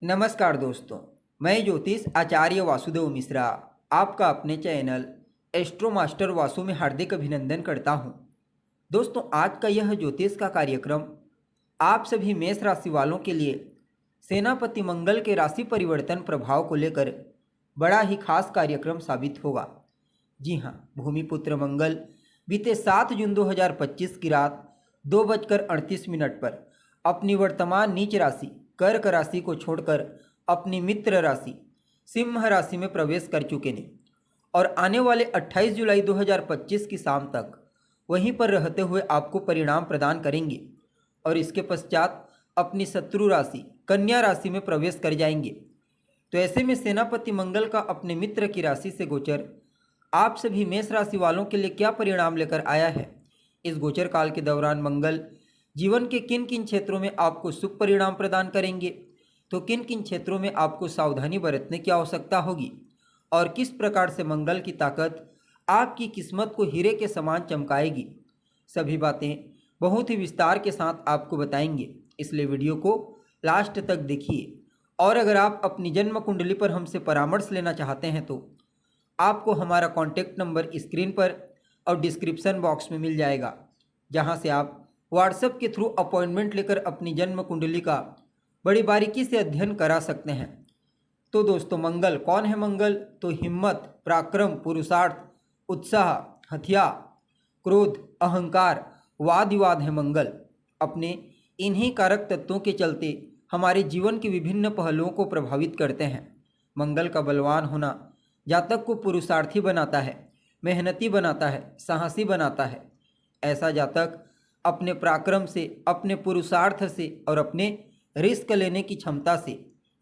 नमस्कार दोस्तों, मैं ज्योतिष आचार्य वासुदेव मिश्रा आपका अपने चैनल एस्ट्रो मास्टर वासु में हार्दिक अभिनंदन करता हूं। दोस्तों, आज का यह ज्योतिष का कार्यक्रम आप सभी मेष राशि वालों के लिए सेनापति मंगल के राशि परिवर्तन प्रभाव को लेकर बड़ा ही खास कार्यक्रम साबित होगा। जी हाँ, भूमिपुत्र मंगल बीते 7 जून 2025 की रात 2:38 पर अपनी वर्तमान नीच राशि कर्क राशि को छोड़कर अपनी मित्र राशि सिंह राशि में प्रवेश कर चुके हैं और आने वाले 28 जुलाई 2025 की शाम तक वहीं पर रहते हुए आपको परिणाम प्रदान करेंगे और इसके पश्चात अपनी शत्रु राशि कन्या राशि में प्रवेश कर जाएंगे। तो ऐसे में सेनापति मंगल का अपने मित्र की राशि से गोचर आप सभी मेष राशि वालों के लिए क्या परिणाम लेकर आया है। इस गोचर काल के दौरान मंगल जीवन के किन किन क्षेत्रों में आपको शुभ परिणाम प्रदान करेंगे, तो किन किन क्षेत्रों में आपको सावधानी बरतने की आवश्यकता होगी और किस प्रकार से मंगल की ताकत आपकी किस्मत को हीरे के समान चमकाएगी, सभी बातें बहुत ही विस्तार के साथ आपको बताएंगे। इसलिए वीडियो को लास्ट तक देखिए। और अगर आप अपनी जन्म कुंडली पर हमसे परामर्श लेना चाहते हैं तो आपको हमारा कॉन्टैक्ट नंबर स्क्रीन पर और डिस्क्रिप्शन बॉक्स में मिल जाएगा, जहां से आप व्हाट्सएप के थ्रू अपॉइंटमेंट लेकर अपनी जन्म कुंडली का बड़ी बारीकी से अध्ययन करा सकते हैं। तो दोस्तों, मंगल कौन है? मंगल तो हिम्मत, पराक्रम, पुरुषार्थ, उत्साह, हथियार, क्रोध, अहंकार, वाद विवाद है मंगल। अपने इन्हीं कारक तत्वों के चलते हमारे जीवन के विभिन्न पहलुओं को प्रभावित करते हैं। मंगल का बलवान होना जातक को पुरुषार्थी बनाता है, मेहनती बनाता है, साहसी बनाता है। ऐसा जातक अपने पराक्रम से, अपने पुरुषार्थ से और अपने रिस्क लेने की क्षमता से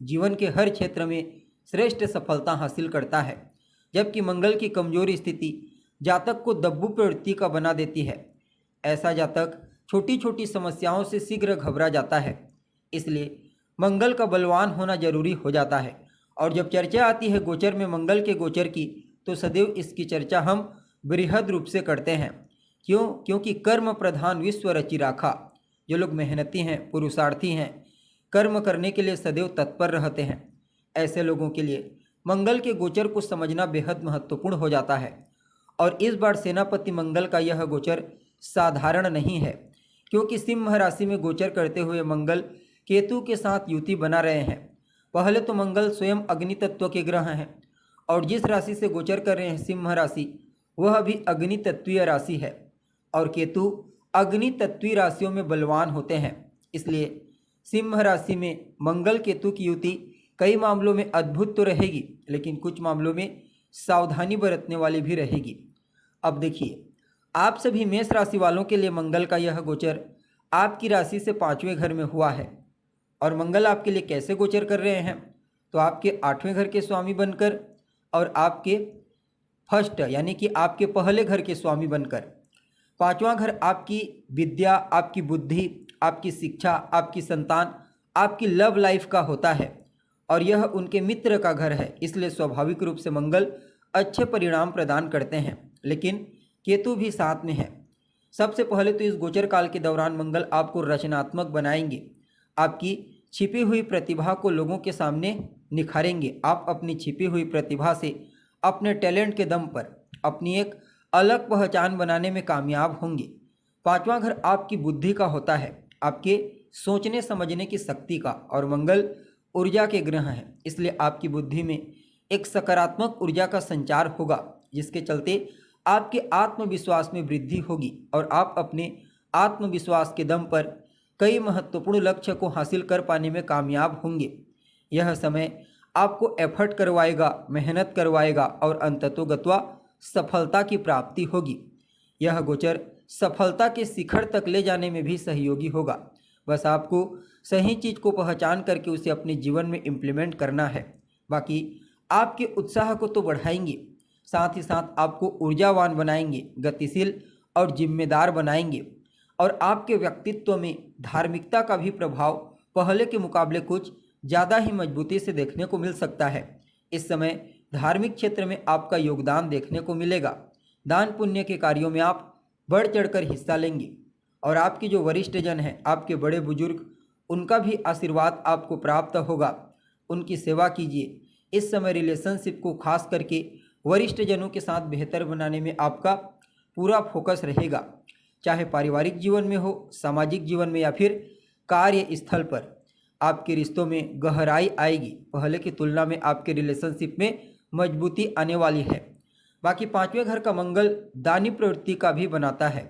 जीवन के हर क्षेत्र में श्रेष्ठ सफलता हासिल करता है। जबकि मंगल की कमजोर स्थिति जातक को दब्बू प्रवृत्ति का बना देती है। ऐसा जातक छोटी छोटी समस्याओं से शीघ्र घबरा जाता है। इसलिए मंगल का बलवान होना जरूरी हो जाता है। और जब चर्चा आती है गोचर में मंगल के गोचर की, तो सदैव इसकी चर्चा हम बृहद रूप से करते हैं। क्यों? क्योंकि कर्म प्रधान विश्व रचि राखा। जो लोग मेहनती हैं, पुरुषार्थी हैं, कर्म करने के लिए सदैव तत्पर रहते हैं, ऐसे लोगों के लिए मंगल के गोचर को समझना बेहद महत्वपूर्ण हो जाता है। और इस बार सेनापति मंगल का यह गोचर साधारण नहीं है, क्योंकि सिंह राशि में गोचर करते हुए मंगल केतु के साथ युति बना रहे हैं। पहले तो मंगल स्वयं अग्नि तत्व के ग्रह हैं और जिस राशि से गोचर कर रहे हैं सिंह राशि, वह भी अग्नि तत्वीय राशि है और केतु अग्नि तत्वीय राशियों में बलवान होते हैं। इसलिए सिंह राशि में मंगल केतु की युति कई मामलों में अद्भुत तो रहेगी, लेकिन कुछ मामलों में सावधानी बरतने वाली भी रहेगी। अब देखिए, आप सभी मेष राशि वालों के लिए मंगल का यह गोचर आपकी राशि से 5वें घर में हुआ है। और मंगल आपके लिए कैसे गोचर कर रहे हैं? तो आपके 8वें घर के स्वामी बनकर और आपके फर्स्ट यानी कि आपके पहले घर के स्वामी बनकर। 5वां घर आपकी विद्या, आपकी बुद्धि, आपकी शिक्षा, आपकी संतान, आपकी लव लाइफ का होता है और यह उनके मित्र का घर है। इसलिए स्वाभाविक रूप से मंगल अच्छे परिणाम प्रदान करते हैं, लेकिन केतु भी साथ में है। सबसे पहले तो इस गोचर काल के दौरान मंगल आपको रचनात्मक बनाएंगे, आपकी छिपी हुई प्रतिभा को लोगों के सामने निखारेंगे। आप अपनी छिपी हुई प्रतिभा से, अपने टैलेंट के दम पर अपनी एक अलग पहचान बनाने में कामयाब होंगे। 5वां घर आपकी बुद्धि का होता है, आपके सोचने समझने की शक्ति का, और मंगल ऊर्जा के ग्रह हैं। इसलिए आपकी बुद्धि में एक सकारात्मक ऊर्जा का संचार होगा, जिसके चलते आपके आत्मविश्वास में वृद्धि होगी और आप अपने आत्मविश्वास के दम पर कई महत्वपूर्ण लक्ष्य को हासिल कर पाने में कामयाब होंगे। यह समय आपको एफर्ट करवाएगा, मेहनत करवाएगा और अंततोगत्वा सफलता की प्राप्ति होगी। यह गोचर सफलता के शिखर तक ले जाने में भी सहयोगी होगा। बस आपको सही चीज़ को पहचान करके उसे अपने जीवन में इम्प्लीमेंट करना है। बाकी आपके उत्साह को तो बढ़ाएंगे, साथ ही साथ आपको ऊर्जावान बनाएंगे, गतिशील और जिम्मेदार बनाएंगे। और आपके व्यक्तित्व में धार्मिकता का भी प्रभाव पहले के मुकाबले कुछ ज़्यादा ही मजबूती से देखने को मिल सकता है। इस समय धार्मिक क्षेत्र में आपका योगदान देखने को मिलेगा। दान पुण्य के कार्यों में आप बढ़ चढ़कर हिस्सा लेंगे और आपके जो वरिष्ठ जन हैं, आपके बड़े बुजुर्ग, उनका भी आशीर्वाद आपको प्राप्त होगा। उनकी सेवा कीजिए। इस समय रिलेशनशिप को खास करके वरिष्ठ जनों के साथ बेहतर बनाने में आपका पूरा फोकस रहेगा, चाहे पारिवारिक जीवन में हो, सामाजिक जीवन में या फिर कार्य स्थल पर। आपके रिश्तों में गहराई आएगी, पहले की तुलना में आपके रिलेशनशिप में मजबूती आने वाली है। बाकी पांचवें घर का मंगल दानी प्रवृत्ति का भी बनाता है।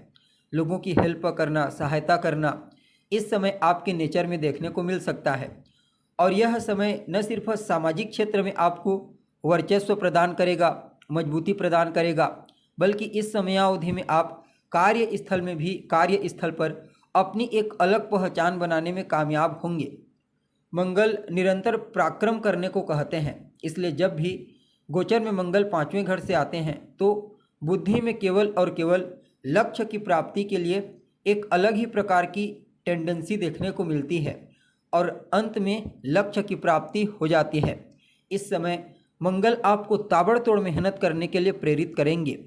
लोगों की हेल्प करना, सहायता करना इस समय आपके नेचर में देखने को मिल सकता है। और यह समय न सिर्फ सामाजिक क्षेत्र में आपको वर्चस्व प्रदान करेगा, मजबूती प्रदान करेगा, बल्कि इस समयावधि में आप कार्यस्थल पर अपनी एक अलग पहचान बनाने में कामयाब होंगे। मंगल निरंतर पराक्रम करने को कहते हैं, इसलिए जब भी गोचर में मंगल पांचवें घर से आते हैं तो बुद्धि में केवल और केवल लक्ष्य की प्राप्ति के लिए एक अलग ही प्रकार की टेंडेंसी देखने को मिलती है और अंत में लक्ष्य की प्राप्ति हो जाती है। इस समय मंगल आपको ताबड़तोड़ मेहनत करने के लिए प्रेरित करेंगे,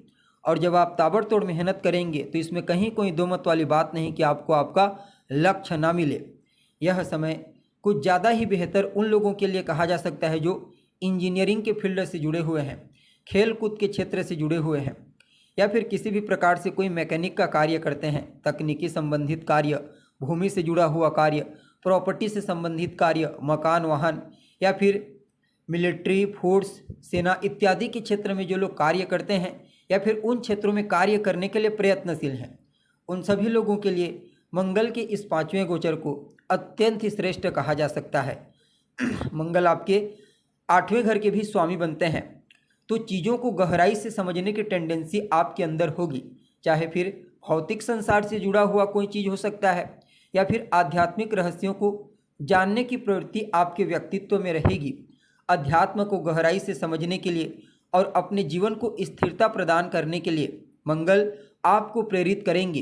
और जब आप ताबड़तोड़ मेहनत करेंगे तो इसमें कहीं कोई दो मत वाली बात नहीं कि आपको आपका लक्ष्य ना मिले। यह समय कुछ ज़्यादा ही बेहतर उन लोगों के लिए कहा जा सकता है जो इंजीनियरिंग के फील्ड से जुड़े हुए हैं, खेल कूद के क्षेत्र से जुड़े हुए हैं, या फिर किसी भी प्रकार से कोई मैकेनिक का कार्य करते हैं, तकनीकी संबंधित कार्य, भूमि से जुड़ा हुआ कार्य, प्रॉपर्टी से संबंधित कार्य, मकान, वाहन, या फिर मिलिट्री फोर्स, सेना इत्यादि के क्षेत्र में जो लोग कार्य करते हैं या फिर उन क्षेत्रों में कार्य करने के लिए प्रयत्नशील हैं, उन सभी लोगों के लिए मंगल के इस पांचवें गोचर को अत्यंत ही श्रेष्ठ कहा जा सकता है। मंगल आपके आठवें घर के भी स्वामी बनते हैं, तो चीज़ों को गहराई से समझने की टेंडेंसी आपके अंदर होगी, चाहे फिर भौतिक संसार से जुड़ा हुआ कोई चीज़ हो सकता है या फिर आध्यात्मिक रहस्यों को जानने की प्रवृत्ति आपके व्यक्तित्व में रहेगी। अध्यात्म को गहराई से समझने के लिए और अपने जीवन को स्थिरता प्रदान करने के लिए मंगल आपको प्रेरित करेंगे।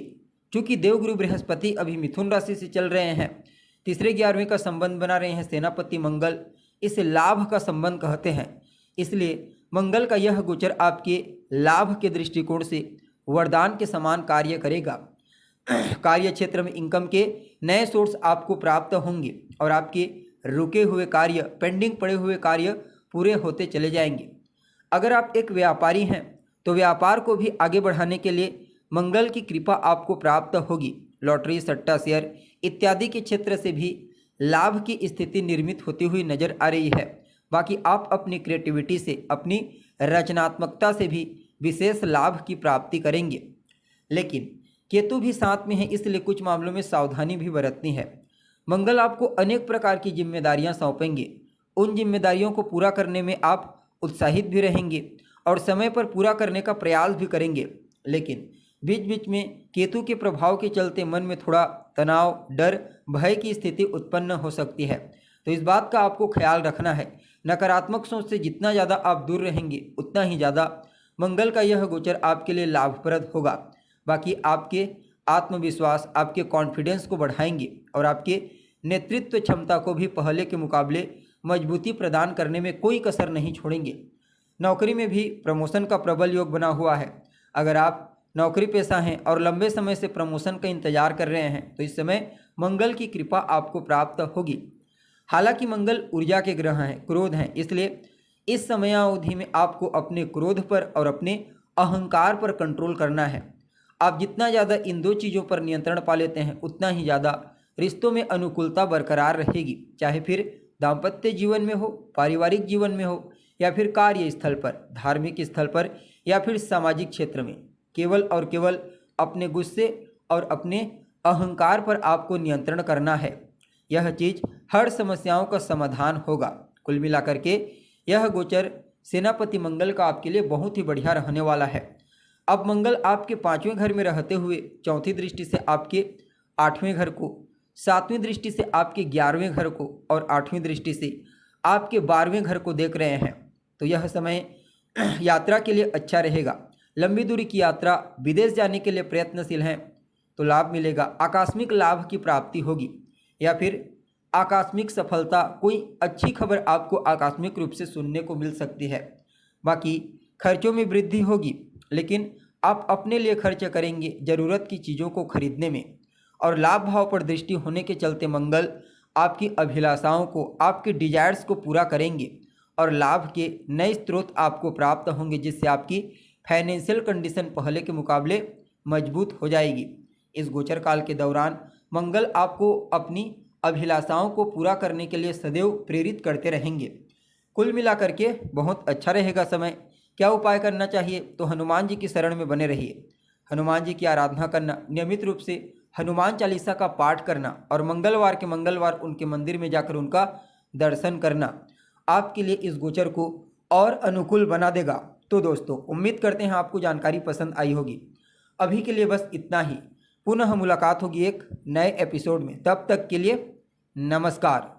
क्योंकि देवगुरु बृहस्पति अभी मिथुन राशि से चल रहे हैं, तीसरे 11वें का संबंध बना रहे हैं सेनापति मंगल, इसे लाभ का संबंध कहते हैं, इसलिए मंगल का यह गोचर आपके लाभ के दृष्टिकोण से वरदान के समान कार्य करेगा। कार्य क्षेत्र में इनकम के नए सोर्स आपको प्राप्त होंगे और आपके रुके हुए कार्य, पेंडिंग पड़े हुए कार्य पूरे होते चले जाएंगे। अगर आप एक व्यापारी हैं तो व्यापार को भी आगे बढ़ाने के लिए मंगल की कृपा आपको प्राप्त होगी। लॉटरी, सट्टा, शेयर इत्यादि के क्षेत्र से भी लाभ की स्थिति निर्मित होती हुई नजर आ रही है। बाकी आप अपनी क्रिएटिविटी से, अपनी रचनात्मकता से भी विशेष लाभ की प्राप्ति करेंगे। लेकिन केतु भी साथ में है, इसलिए कुछ मामलों में सावधानी भी बरतनी है। मंगल आपको अनेक प्रकार की जिम्मेदारियां सौंपेंगे, उन जिम्मेदारियों को पूरा करने में आप उत्साहित भी रहेंगे और समय पर पूरा करने का प्रयास भी करेंगे। लेकिन बीच बीच में केतु के प्रभाव के चलते मन में थोड़ा तनाव, डर, भय की स्थिति उत्पन्न हो सकती है, तो इस बात का आपको ख्याल रखना है। नकारात्मक सोच से जितना ज़्यादा आप दूर रहेंगे उतना ही ज़्यादा मंगल का यह गोचर आपके लिए लाभप्रद होगा। बाकी आपके आत्मविश्वास, आपके कॉन्फिडेंस को बढ़ाएंगे और आपके नेतृत्व क्षमता को भी पहले के मुकाबले मजबूती प्रदान करने में कोई कसर नहीं छोड़ेंगे। नौकरी में भी प्रमोशन का प्रबल योग बना हुआ है। अगर आप नौकरी पेशा हैं और लंबे समय से प्रमोशन का इंतजार कर रहे हैं तो इस समय मंगल की कृपा आपको प्राप्त होगी। हालांकि मंगल ऊर्जा के ग्रह हैं, क्रोध हैं, इसलिए इस समयावधि में आपको अपने क्रोध पर और अपने अहंकार पर कंट्रोल करना है। आप जितना ज़्यादा इन दो चीज़ों पर नियंत्रण पा लेते हैं उतना ही ज़्यादा रिश्तों में अनुकूलता बरकरार रहेगी, चाहे फिर दाम्पत्य जीवन में हो, पारिवारिक जीवन में हो, या फिर कार्य स्थल पर, धार्मिक स्थल पर, या फिर सामाजिक क्षेत्र में। केवल और केवल अपने गुस्से और अपने अहंकार पर आपको नियंत्रण करना है। यह चीज़ हर समस्याओं का समाधान होगा। कुल मिलाकर के यह गोचर सेनापति मंगल का आपके लिए बहुत ही बढ़िया रहने वाला है। अब मंगल आपके पांचवें घर में रहते हुए चौथी दृष्टि से आपके आठवें घर को, सातवीं दृष्टि से आपके 11वें घर को और आठवीं दृष्टि से आपके 12वें घर को देख रहे हैं, तो यह समय यात्रा के लिए अच्छा रहेगा। लंबी दूरी की यात्रा, विदेश जाने के लिए प्रयत्नशील हैं तो लाभ मिलेगा। आकस्मिक लाभ की प्राप्ति होगी या फिर आकस्मिक सफलता, कोई अच्छी खबर आपको आकस्मिक रूप से सुनने को मिल सकती है। बाकी खर्चों में वृद्धि होगी, लेकिन आप अपने लिए खर्च करेंगे ज़रूरत की चीज़ों को खरीदने में। और लाभ भाव पर दृष्टि होने के चलते मंगल आपकी अभिलाषाओं को, आपके डिजायर्स को पूरा करेंगे और लाभ के नए स्रोत आपको प्राप्त होंगे, जिससे आपकी फाइनेंशियल कंडीशन पहले के मुकाबले मजबूत हो जाएगी। इस गोचर काल के दौरान मंगल आपको अपनी अभिलाषाओं को पूरा करने के लिए सदैव प्रेरित करते रहेंगे। कुल मिलाकर के बहुत अच्छा रहेगा समय। क्या उपाय करना चाहिए? तो हनुमान जी की शरण में बने रहिए, हनुमान जी की आराधना करना, नियमित रूप से हनुमान चालीसा का पाठ करना और मंगलवार के मंगलवार उनके मंदिर में जाकर उनका दर्शन करना आपके लिए इस गोचर को और अनुकूल बना देगा। तो दोस्तों, उम्मीद करते हैं आपको जानकारी पसंद आई होगी। अभी के लिए बस इतना ही। पुनः मुलाकात होगी एक नए एपिसोड में। तब तक के लिए नमस्कार।